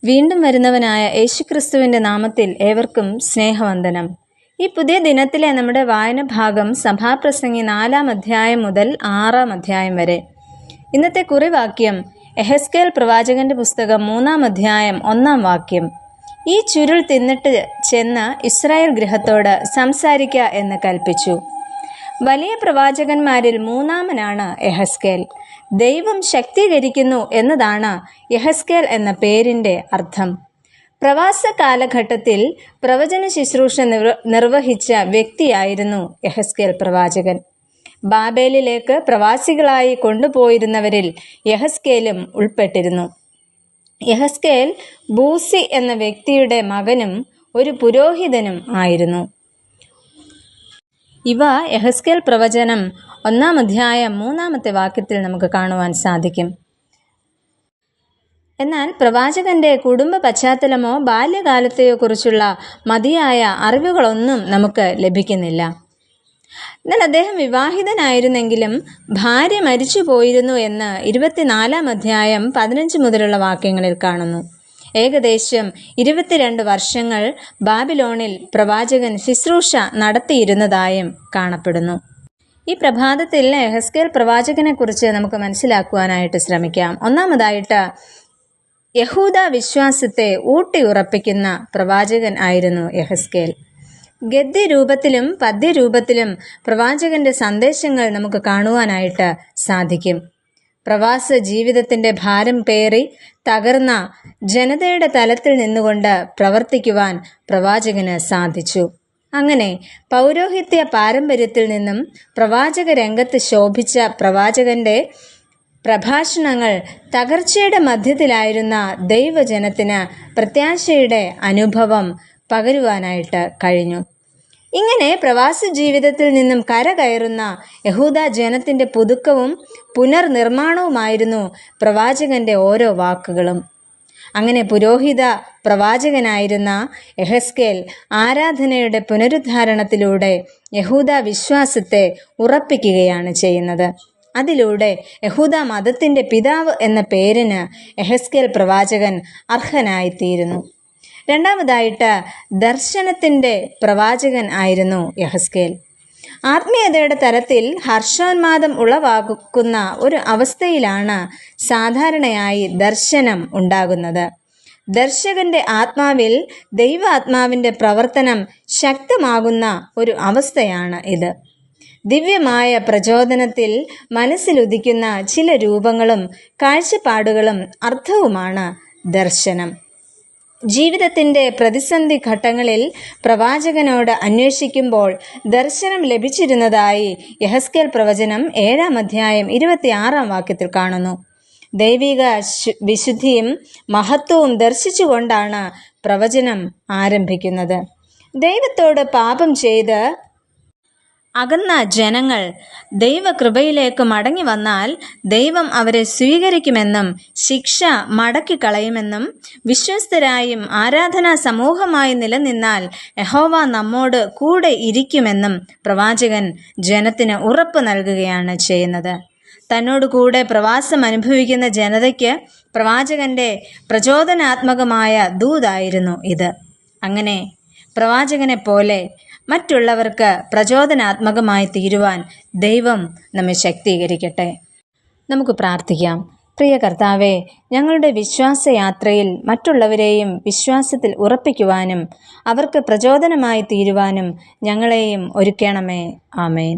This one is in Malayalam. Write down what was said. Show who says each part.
Speaker 1: വീണ്ടും വരുന്നവനായ യേശുക്രിസ്തുവിൻ്റെ നാമത്തിൽ ഏവർക്കും സ്നേഹവന്ദനം. ഈ പുതിയ ദിനത്തിലെ നമ്മുടെ വായന ഭാഗം സഭാപ്രസംഗി 4-ാം അധ്യായം മുതൽ 6-ാം അധ്യായം വരെ. ഇന്നത്തെ കുറിവാക്യം യെഹെസ്കേൽ പ്രവാചകന്റെ പുസ്തകം 3-ാം അധ്യായം 1-ാം വാക്യം. ഈ ചുരുൾ തിന്നിട്ട് ചെന്ന് ഇസ്രായേൽ ഗൃഹത്തോട് സംസാരിക്ക എന്ന് കൽപ്പിച്ചു. വലിയ പ്രവാചകന്മാരിൽ 3-ാമനാണ് യെഹെസ്കേൽ. ദൈവം ശക്തീകരിക്കുന്നു എന്നതാണ് യെഹെസ്കേൽ എന്ന പേരിൻ്റെ അർത്ഥം. പ്രവാസ കാലഘട്ടത്തിൽ പ്രവചന ശുശ്രൂഷ നിർവഹിച്ച വ്യക്തിയായിരുന്നു യെഹെസ്കേൽ പ്രവാചകൻ. ബാബേലിലേക്ക് പ്രവാസികളായി കൊണ്ടുപോയിരുന്നവരിൽ യെഹെസ്കേലും ഉൾപ്പെട്ടിരുന്നു. യെഹെസ്കേൽ ബൂസി എന്ന വ്യക്തിയുടെ മകനും ഒരു പുരോഹിതനും ആയിരുന്നു. ഇവ യെഹെസ്കേൽ പ്രവചനം 1-ാം അധ്യായം 3-ാമത്തെ വാക്യത്തിൽ നമുക്ക് കാണുവാൻ സാധിക്കും. എന്നാൽ പ്രവാചകന്റെ കുടുംബ പശ്ചാത്തലമോ ബാല്യകാലത്തെയോ കുറിച്ചുള്ള മതിയായ അറിവുകളൊന്നും നമുക്ക് ലഭിക്കുന്നില്ല. എന്നാൽ അദ്ദേഹം വിവാഹിതനായിരുന്നെങ്കിലും ഭാര്യ മരിച്ചു പോയിരുന്നു എന്ന് 24-ാം അധ്യായം 15 മുതലുള്ള വാക്യങ്ങളിൽ കാണുന്നു. ഏകദേശം 22 വർഷങ്ങൾ ബാബിലോണിൽ പ്രവാചകൻ ശുശ്രൂഷ നടത്തിയിരുന്നതായും കാണപ്പെടുന്നു. ഈ പ്രഭാതത്തിൽ യെഹെസ്കേൽ പ്രവാചകനെക്കുറിച്ച് നമുക്ക് മനസ്സിലാക്കുവാനായിട്ട് ശ്രമിക്കാം. ഒന്നാമതായിട്ട്, യഹൂദ വിശ്വാസത്തെ ഊട്ടിയുറപ്പിക്കുന്ന പ്രവാചകൻ ആയിരുന്നു യെഹെസ്കേൽ. ഗദ്യരൂപത്തിലും പദ്യരൂപത്തിലും പ്രവാചകന്റെ സന്ദേശങ്ങൾ നമുക്ക് കാണുവാനായിട്ട് സാധിക്കും. പ്രവാസ ജീവിതത്തിൻ്റെ ഭാരം പേറി തകർന്ന ജനതയുടെ തലത്തിൽ നിന്നുകൊണ്ട് പ്രവർത്തിക്കുവാൻ പ്രവാചകന് സാധിച്ചു. അങ്ങനെ പൗരോഹിത്യ പാരമ്പര്യത്തിൽ നിന്നും പ്രവാചക രംഗത്ത് ശോഭിച്ച പ്രവാചകന്റെ പ്രഭാഷണങ്ങൾ തകർച്ചയുടെ മധ്യത്തിലായിരുന്ന ദൈവജനത്തിന് പ്രത്യാശയുടെ അനുഭവം പകരുവാനായിട്ട് കഴിഞ്ഞു. ഇങ്ങനെ പ്രവാസ ജീവിതത്തിൽ നിന്നും കരകയറുന്ന യഹൂദ ജനത്തിൻ്റെ പുതുക്കവും പുനർനിർമ്മാണവുമായിരുന്നു പ്രവാചകന്റെ ഓരോ വാക്കുകളും. അങ്ങനെ പുരോഹിത പ്രവാചകനായിരുന്ന യെഹെസ്കേൽ ആരാധനയുടെ പുനരുദ്ധാരണത്തിലൂടെ യഹൂദ വിശ്വാസത്തെ ഉറപ്പിക്കുകയാണ് ചെയ്യുന്നത്. അതിലൂടെ യഹൂദ മതത്തിൻ്റെ പിതാവ് എന്ന പേരിന് യെഹെസ്കേൽ പ്രവാചകൻ അർഹനായിത്തീരുന്നു. രണ്ടാമതായിട്ട്, ദർശനത്തിൻ്റെ പ്രവാചകൻ ആയിരുന്നു യെഹെസ്കേൽ. ആത്മീയതയുടെ തലത്തിൽ ഹർഷോന്മാദം ഉളവാക്കുന്ന ഒരു അവസ്ഥയിലാണ് സാധാരണയായി ദർശനം ഉണ്ടാകുന്നത്. ദർശകന്റെ ആത്മാവിൽ ദൈവാത്മാവിൻ്റെ പ്രവർത്തനം ശക്തമാകുന്ന ഒരു അവസ്ഥയാണ് ഇത്. ദിവ്യമായ പ്രചോദനത്തിൽ മനസ്സിലുദിക്കുന്ന ചില രൂപങ്ങളും കാഴ്ചപ്പാടുകളും അർത്ഥവുമാണ് ദർശനം. ജീവിതത്തിൻ്റെ പ്രതിസന്ധി ഘട്ടങ്ങളിൽ പ്രവാചകനോട് അന്വേഷിക്കുമ്പോൾ ദർശനം ലഭിച്ചിരുന്നതായി യെഹെസ്കേൽ പ്രവചനം 7-ാം അധ്യായം 26-ാം വാക്യത്തിൽ കാണുന്നു. ദൈവിക വിശുദ്ധിയും മഹത്വവും ദർശിച്ചുകൊണ്ടാണ് പ്രവചനം ആരംഭിക്കുന്നത്. ദൈവത്തോട് പാപം ചെയ്ത് അകന്ന ജനങ്ങൾ ദൈവകൃപയിലേക്ക് മടങ്ങി വന്നാൽ ദൈവം അവരെ സ്വീകരിക്കുമെന്നും ശിക്ഷ മടക്കിക്കളയുമെന്നും വിശ്വസ്തരായും ആരാധനാ സമൂഹമായി നിലനിന്നാൽ യഹോവ നമ്മോട് കൂടെ ഇരിക്കുമെന്നും പ്രവാചകൻ ജനത്തിന് ഉറപ്പ് നൽകുകയാണ് ചെയ്യുന്നത്. തന്നോട് കൂടെ പ്രവാസം അനുഭവിക്കുന്ന ജനതയ്ക്ക് പ്രവാചകന്റെ പ്രചോദനാത്മകമായ ദൂതായിരുന്നു ഇത്. അങ്ങനെ പ്രവാചകനെ പോലെ മറ്റുള്ളവർക്ക് പ്രചോദനാത്മകമായി തീരുവാൻ ദൈവം നമ്മെ ശക്തീകരിക്കട്ടെ. നമുക്ക് പ്രാർത്ഥിക്കാം. പ്രിയ കർത്താവേ, ഞങ്ങളുടെ വിശ്വാസയാത്രയിൽ മറ്റുള്ളവരെയും വിശ്വാസത്തിൽ ഉറപ്പിക്കുവാനും അവർക്ക് പ്രചോദനമായി തീരുവാനും ഞങ്ങളെയും ഒരുക്കണമേ. ആമേൻ.